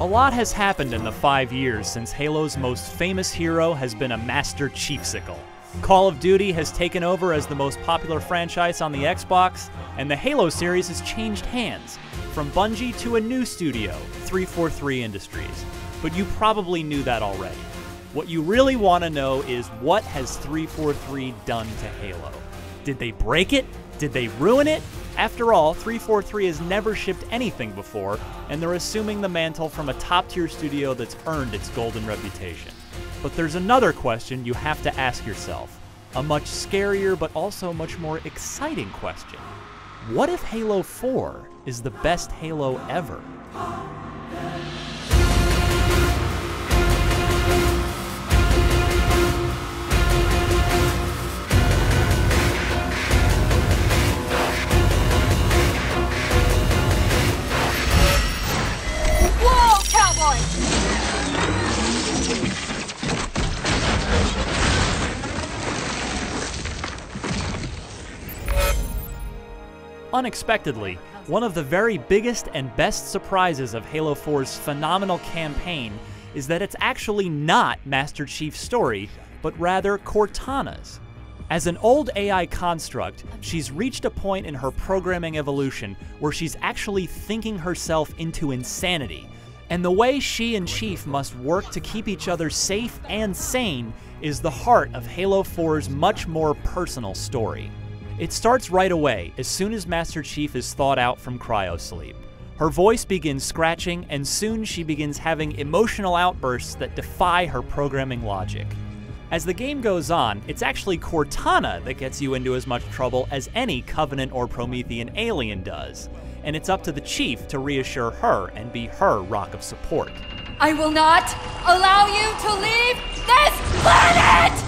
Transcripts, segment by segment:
A lot has happened in the 5 years since Halo's most famous hero has been a Master Chiefsicle. Call of Duty has taken over as the most popular franchise on the Xbox, and the Halo series has changed hands, from Bungie to a new studio, 343 Industries. But you probably knew that already. What you really want to know is, what has 343 done to Halo? Did they break it? Did they ruin it? After all, 343 has never shipped anything before, and they're assuming the mantle from a top-tier studio that's earned its golden reputation. But there's another question you have to ask yourself, a much scarier but also much more exciting question. What if Halo 4 is the best Halo ever? Unexpectedly, one of the very biggest and best surprises of Halo 4's phenomenal campaign is that it's actually not Master Chief's story, but rather Cortana's. As an old AI construct, she's reached a point in her programming evolution where she's actually thinking herself into insanity, and the way she and Chief must work to keep each other safe and sane is the heart of Halo 4's much more personal story. It starts right away, as soon as Master Chief is thawed out from cryosleep. Her voice begins scratching, and soon she begins having emotional outbursts that defy her programming logic. As the game goes on, it's actually Cortana that gets you into as much trouble as any Covenant or Promethean alien does, and it's up to the Chief to reassure her and be her rock of support. I will not allow you to leave this planet!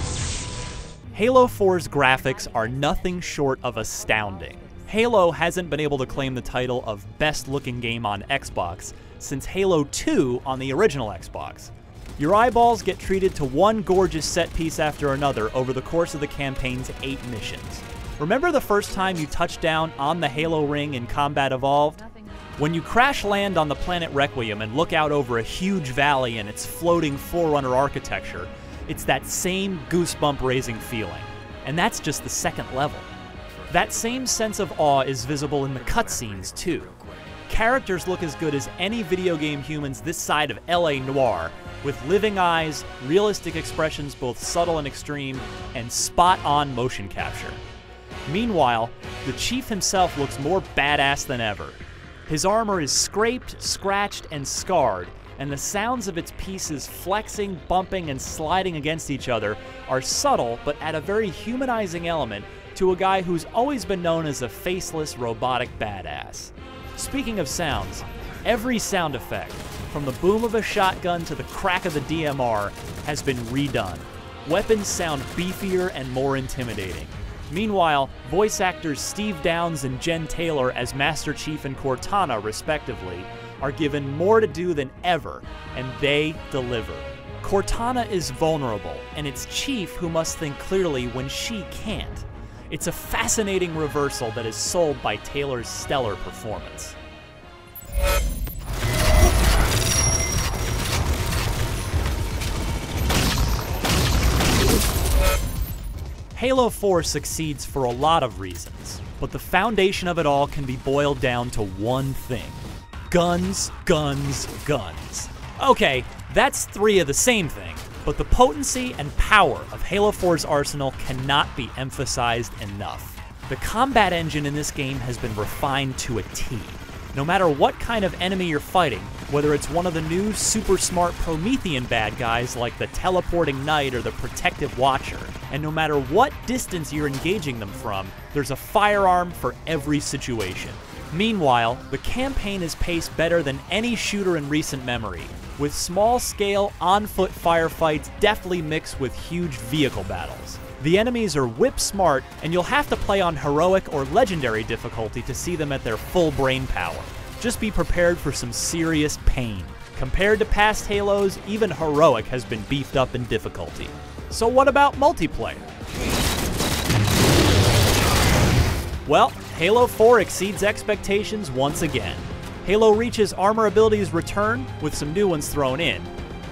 Halo 4's graphics are nothing short of astounding. Halo hasn't been able to claim the title of best looking game on Xbox since Halo 2 on the original Xbox. Your eyeballs get treated to one gorgeous set piece after another over the course of the campaign's 8 missions. Remember the first time you touched down on the Halo ring in Combat Evolved? When you crash land on the planet Requiem and look out over a huge valley and its floating Forerunner architecture, it's that same goosebump-raising feeling. And that's just the second level. That same sense of awe is visible in the cutscenes, too. Characters look as good as any video game humans this side of LA Noire, with living eyes, realistic expressions both subtle and extreme, and spot-on motion capture. Meanwhile, the Chief himself looks more badass than ever. His armor is scraped, scratched, and scarred, and the sounds of its pieces flexing, bumping, and sliding against each other are subtle but add a very humanizing element to a guy who's always been known as a faceless, robotic badass. Speaking of sounds, every sound effect, from the boom of a shotgun to the crack of the DMR, has been redone. Weapons sound beefier and more intimidating. Meanwhile, voice actors Steve Downes and Jen Taylor as Master Chief and Cortana, respectively, are given more to do than ever, and they deliver. Cortana is vulnerable, and it's Chief who must think clearly when she can't. It's a fascinating reversal that is sold by Taylor's stellar performance. Halo 4 succeeds for a lot of reasons, but the foundation of it all can be boiled down to one thing. Guns, guns, guns. Okay, that's 3 of the same thing, but the potency and power of Halo 4's arsenal cannot be emphasized enough. The combat engine in this game has been refined to a T. No matter what kind of enemy you're fighting, whether it's one of the new super smart Promethean bad guys like the Teleporting Knight or the Protective Watcher, and no matter what distance you're engaging them from, there's a firearm for every situation. Meanwhile, the campaign is paced better than any shooter in recent memory, with small-scale, on-foot firefights deftly mixed with huge vehicle battles. The enemies are whip-smart, and you'll have to play on heroic or legendary difficulty to see them at their full brain power. Just be prepared for some serious pain. Compared to past Halos, even heroic has been beefed up in difficulty. So what about multiplayer? Well, Halo 4 exceeds expectations once again. Halo Reach's armor abilities return with some new ones thrown in.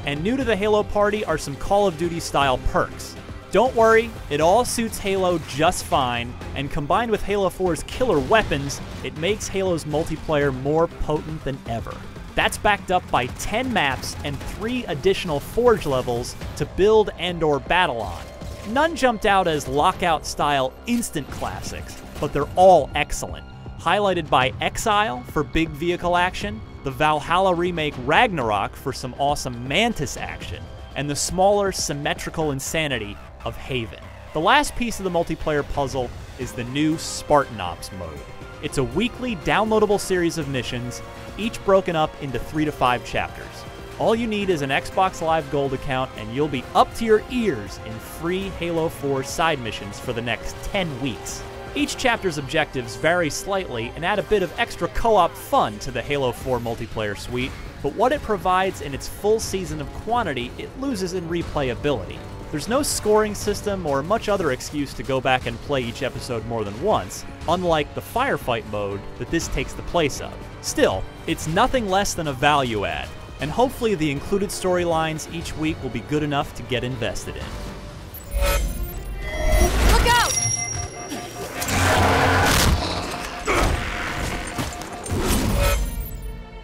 And new to the Halo party are some Call of Duty style perks. Don't worry, it all suits Halo just fine, and combined with Halo 4's killer weapons, it makes Halo's multiplayer more potent than ever. That's backed up by 10 maps and 3 additional Forge levels to build and/or battle on. None jumped out as Lockout-style instant classics, but they're all excellent, highlighted by Exile for big vehicle action, the Valhalla remake Ragnarok for some awesome Mantis action, and the smaller, symmetrical insanity of Haven. The last piece of the multiplayer puzzle is the new Spartan Ops mode. It's a weekly downloadable series of missions, each broken up into 3 to 5 chapters. All you need is an Xbox Live Gold account and you'll be up to your ears in free Halo 4 side missions for the next 10 weeks. Each chapter's objectives vary slightly and add a bit of extra co-op fun to the Halo 4 multiplayer suite, but what it provides in its full season of quantity, it loses in replayability. There's no scoring system or much other excuse to go back and play each episode more than once, unlike the firefight mode that this takes the place of. Still, it's nothing less than a value add, and hopefully the included storylines each week will be good enough to get invested in. Look out!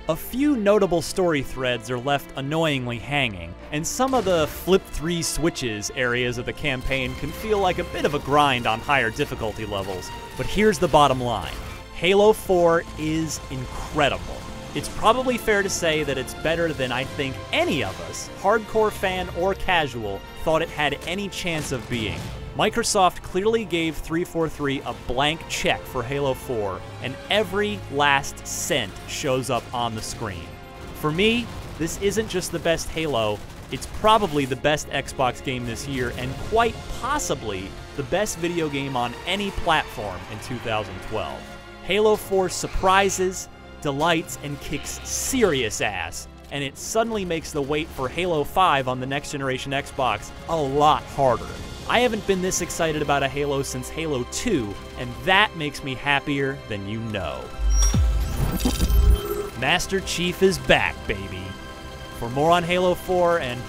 A few notable story threads are left annoyingly hanging, and some of the flip 3 switches areas of the campaign can feel like a bit of a grind on higher difficulty levels. But here's the bottom line. Halo 4 is incredible. It's probably fair to say that it's better than I think any of us, hardcore fan or casual, thought it had any chance of being. Microsoft clearly gave 343 a blank check for Halo 4, and every last cent shows up on the screen. For me, this isn't just the best Halo, it's probably the best Xbox game this year, and quite possibly the best video game on any platform in 2012. Halo 4 surprises, delights, and kicks serious ass, and it suddenly makes the wait for Halo 5 on the next generation Xbox a lot harder. I haven't been this excited about a Halo since Halo 2, and that makes me happier than you know. Master Chief is back, baby. For more on Halo 4, and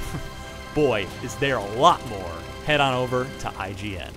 boy, is there a lot more, head on over to IGN.